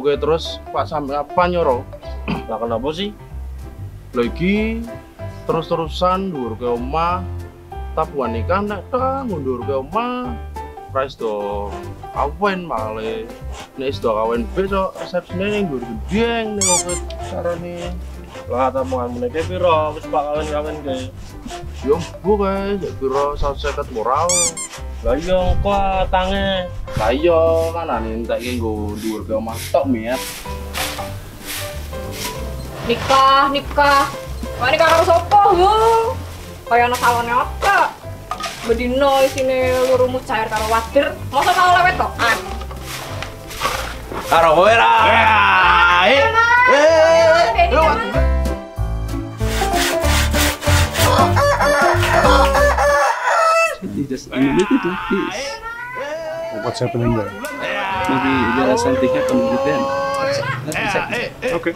oke terus Pak sampe apa nyoro? Lah kenapa sih? Lagi terus-terusan dhuwur ke omah. Tabuhan nikah nek ta ngundur ke omah. Price do kawin male. Nek wis do kawin besok resepsine ning dhuwur gedeng ning oke carane. Lah tamunganmu nek piro? Wis pak kawin-kawin ke. Yo bu guys, piro 150 moral. Lah iya kok tange. Lah iya kan ane entek ki nggo dhuwur ke omah tok miet. Nikah. Wah nikah karo sapa, Bu? Kaya ana salone apa? Bedino isine lurumu cair karo wader. Masa karo lewet tokan? Karo kowe ra. Just a little bit like this. What's happening there? Maybe there is something happening with them. Let me check. Okay.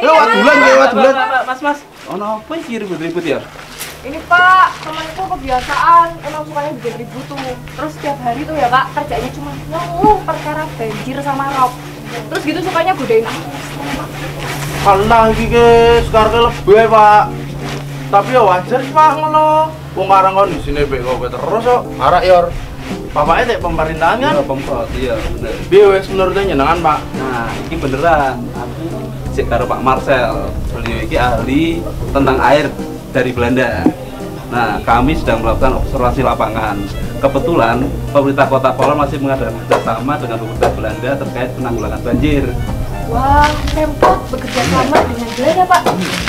Wadulan. Mas. Ono apa iki ribut-ribut ya? Ini Pak, temanku kebiasaan emang sukanya bikin ribut tuh. Terus setiap hari tuh ya Pak, kerjanya cuma ngeluh perkara banjir sama rob. Terus gitu sukanya godain aku. Alah iki ke sekarang lebih Pak. Tapi ya wajar sih Pak ngono. Wong arang kondisine mek kowe terus kok. Arak yor. Bapaknya tek pemerintahan kan? Iya, Pemprov, iya bener. Piye wis menurutnya nyenengan Pak? Nah, ini beneran. Aku cek karo Pak Marcel. Beliau ini ahli tentang air dari Belanda. Nah, kami sedang melakukan observasi lapangan. Kebetulan pemerintah Kota Polon masih mengadakan kerjasama dengan pemerintah Belanda terkait penanggulangan banjir. Wah, Pemkot bekerja sama dengan Belanda Pak,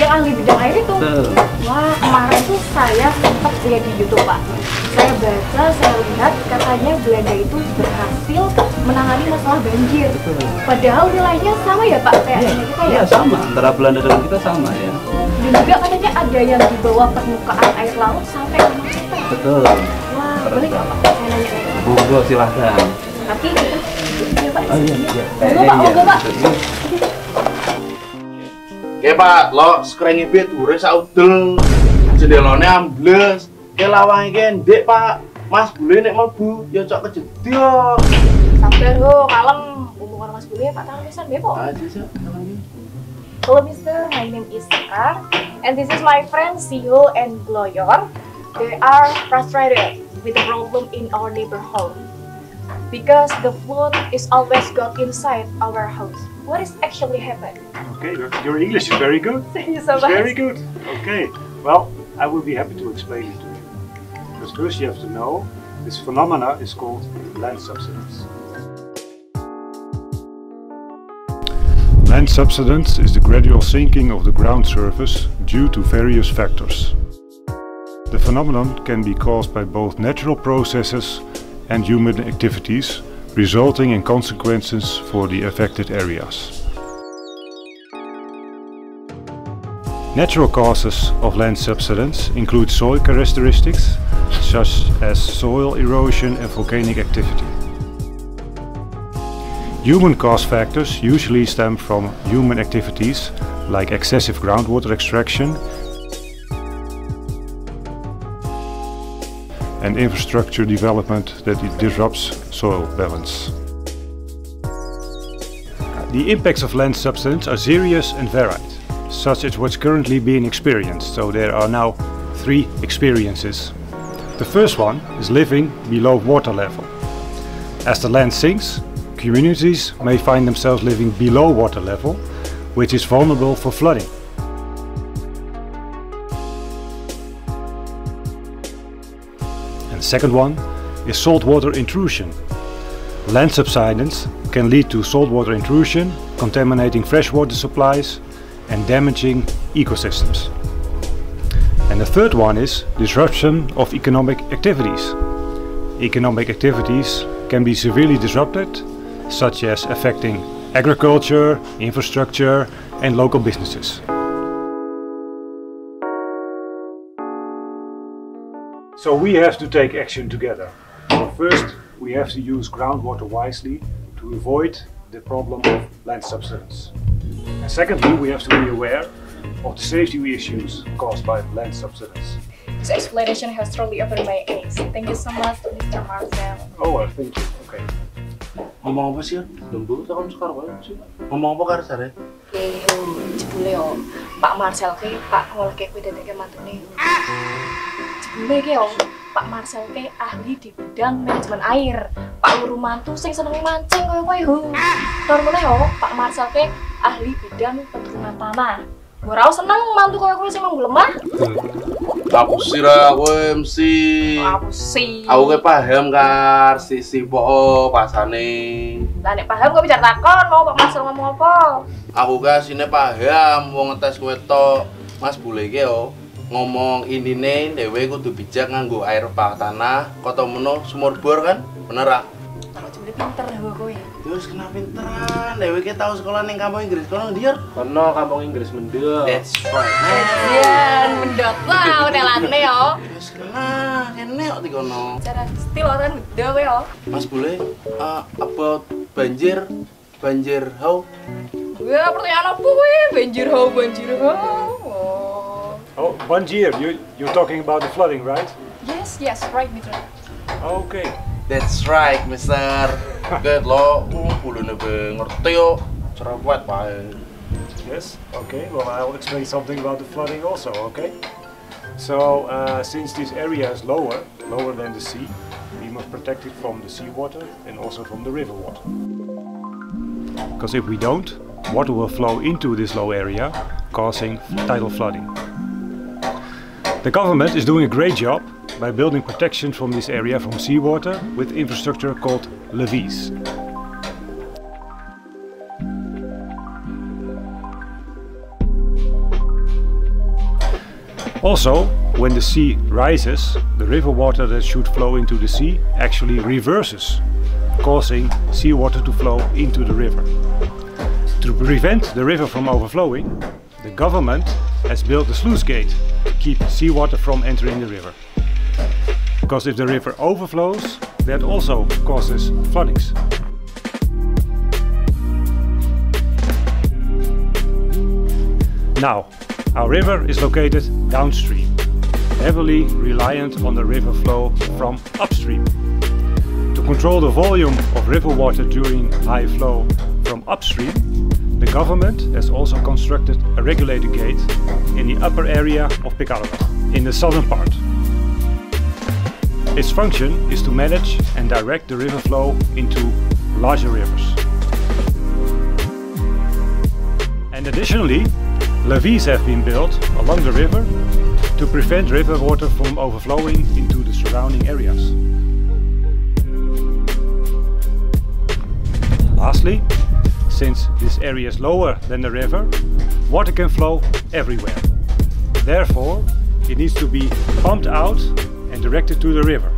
yang ahli bidang air itu. Betul. Wah, kemarin tuh saya sempat lihat di YouTube Pak. Saya baca, saya lihat katanya Belanda itu berhasil menangani masalah banjir. Betul. Padahal wilayahnya sama ya Pak, kayak kita ya? Iya, sama. Antara Belanda dengan kita sama ya. Dan juga katanya ada yang di bawah permukaan air laut sampai 5 meter. Betul. Wah, boleh nggak Pak? Saya nanya. Monggo silahkan. Tapi kita ya Pak. Oh iya. Monggo Pak. Oke Pak, lo skrengi bet dhuwure sak udel. Jendelane ambles. Ke lawange ki ndek Pak. Mas Bule nek mlebu ya cok kejedok. Sabar ho, kalem. Hubungan Mas Bule Pak tangan pisan be kok. Aja sih. Hello Mister, my name is Sekar, and this is my friend Siho and Gloyor. They are frustrated with the problem in our neighborhood because the flood is always got inside our house. What is actually happened? Okay, your English is very good. Thank you so It's much. very good. Okay, well, I will be happy to explain it to you. Because first you have to know, this phenomena is called land subsidence. Land subsidence is the gradual sinking of the ground surface due to various factors. The phenomenon can be caused by both natural processes and human activities, resulting in consequences for the affected areas. Natural causes of land subsidence include soil characteristics, such as soil erosion and volcanic activity. Human cause factors usually stem from human activities like excessive groundwater extraction and infrastructure development that disrupts soil balance. The impacts of land subsidence are serious and varied, such as what's currently being experienced. So there are now 3 experiences. The first one is living below water level. As the land sinks, communities may find themselves living below water level, which is vulnerable for flooding. And the second one is saltwater intrusion. Land subsidence can lead to saltwater intrusion, contaminating freshwater supplies and damaging ecosystems. And the third one is disruption of economic activities. Economic activities can be severely disrupted, such as affecting agriculture, infrastructure, and local businesses. So we have to take action together. First, we have to use groundwater wisely to avoid the problem of land subsidence. And secondly, we have to be aware of the safety issues caused by land subsidence. This explanation has truly opened my eyes. Thank you so much, Mr. Marcel. Oh, well, thank you. Okay. Ngomong apa sih? Lembur takon sekarang banget sih. Ngomong apa karo jare? Jebule yo Pak Marcel ki Pak ngoleke kuwi dadeke mantune. Jebule ki yo Pak Marcel ki ahli di bidang manajemen air. Pak Luru mantu sing seneng mancing koyo. Tur meneh yo Pak Marcel ki ahli bidang penurunan tanah. Ora seneng mantu koyo sing lemah. Aku sira kowe MC. Aku sih. Aku ke paham kar sisi po pasane. Lah nek paham kok bicara takon mau Pak Marcel ngomong apa? Aku ka sine paham wong ngetes kowe tok. Mas Bule iki yo ngomong inine dhewe kudu bijak nganggo air bawah tanah, kota meno sumur bor kan? Bener ah? Kalau jebule pinter kowe. Ya wis kena pinteran, dhewe ki tau sekolah ning kampung Inggris kono ndiar. Kono kampung Inggris mendel. That's right. Iya, mendot lah utelane yo. Wis kena kene kok di kono. Cara stil orang beda kowe yo. Mas Bule, about banjir how? Ya pertanyaan apa kuwi? Banjir how. Oh, Banjir, you're talking about the flooding, right? Yes, right, Mitra. Okay. That's right, Mister. Get lo, bulune be ngerti yo. Cerewet wae. Yes, okay. Well, I'll explain something about the flooding also, okay? So, since this area is lower than the sea, we must protect it from the seawater and also from the river water. Because if we don't, water will flow into this low area, causing tidal flooding. The government is doing a great job by building protection from this area from seawater with infrastructure called levees. Also, when the sea rises, the river water that should flow into the sea actually reverses, causing seawater to flow into the river. To prevent the river from overflowing, the government has built a sluice gate to keep seawater from entering the river. Because if the river overflows, that also causes floodings. Now, our river is located downstream, heavily reliant on the river flow from upstream. To control the volume of river water during high flow from upstream, the government has also constructed a regulator gate in the upper area of Picarova, in the southern part. Its function is to manage and direct the river flow into larger rivers. And additionally, levees have been built along the river to prevent river water from overflowing into the surrounding areas. Lastly, since this area is lower than the river, water can flow everywhere. Therefore, it needs to be pumped out and directed to the river.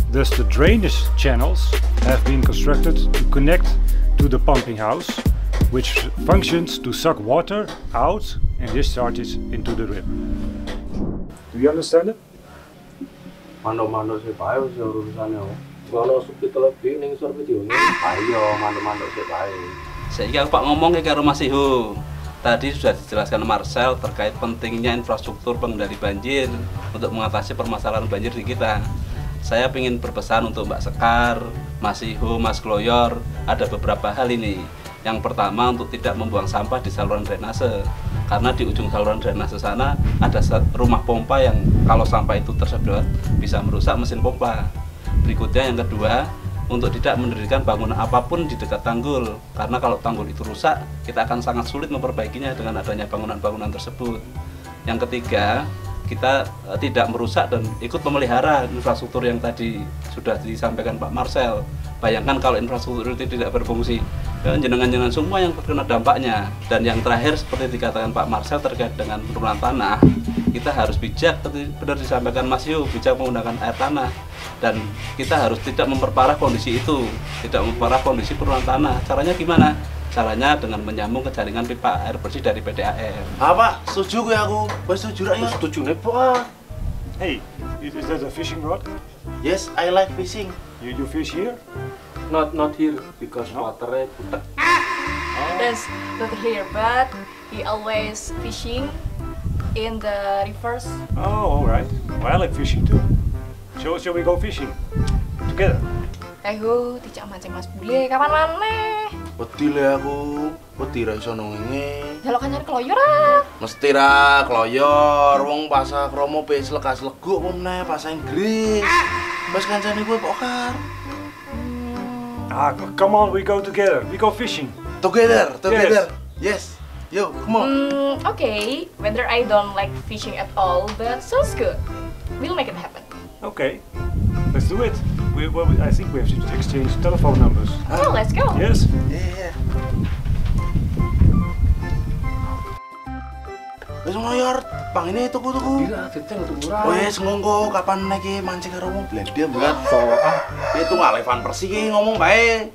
Thus the drainage channels have been constructed to connect to the pumping house, which functions to suck water out and discharges into the river. Do you understand it? Mando-mando sih bae wis urusane. Ngono subtitle lebih ning isor videone. Ayo mando-mando sih bae. Saiki aku Pak ngomong karo Mas Ihu. Tadi sudah dijelaskan Marcel terkait pentingnya infrastruktur pengendali banjir untuk mengatasi permasalahan banjir di kita. Saya ingin berpesan untuk Mbak Sekar, Mas Ihu, Mas Gloyor, ada beberapa hal ini. Yang pertama, untuk tidak membuang sampah di saluran drainase. Karena di ujung saluran drainase sana ada rumah pompa yang kalau sampah itu tersedot bisa merusak mesin pompa. Berikutnya yang kedua, untuk tidak mendirikan bangunan apapun di dekat tanggul, karena kalau tanggul itu rusak, kita akan sangat sulit memperbaikinya dengan adanya bangunan-bangunan tersebut. Yang ketiga, kita tidak merusak dan ikut memelihara infrastruktur yang tadi sudah disampaikan Pak Marcel. Bayangkan kalau infrastruktur itu tidak berfungsi, jenengan-jenengan semua yang terkena dampaknya. Dan yang terakhir, seperti dikatakan Pak Marcel terkait dengan penurunan tanah, kita harus bijak, seperti benar disampaikan Mas Yu, bijak menggunakan air tanah. Dan kita harus tidak memperparah kondisi itu, tidak memperparah kondisi penurunan tanah. Caranya gimana? Caranya dengan menyambung ke jaringan pipa air bersih dari PDAM. Apa? Setuju gue aku. Wes setuju ra ya? Setuju nih, Pak. Hey, is that a fishing rod? Yes, I like fishing. You fish here? Not here because waternya butek. That's not here, but he always fishing in the rivers. Oh, alright. Well, I like fishing too. Shall we go fishing together? Dijak mancing Mas Bule kapan maneh? Wedi le aku, wedi ra iso nongenge. Delok kancane keloyor ah. Mesti ra kloyor, wong pasar kromo wis lekas-leguk apa meneh bahasa Inggris. Wis kancane kowe kok kar. Come on, we go together. We go fishing. Together. Yes. Yo, come on. Okay, whether I don't like fishing at all, but sounds good. We'll make it happen. Okay, let's do it. I think we have to exchange telephone numbers. Oh, let's go. Yes. Iya. Wis ngoyor, pangene tuku-tuku. Iya, detail tuku ora. Wis ngongko kapan nek mancing karo wong Belanda buat. Itu ngalevan persi ki ngomong bae.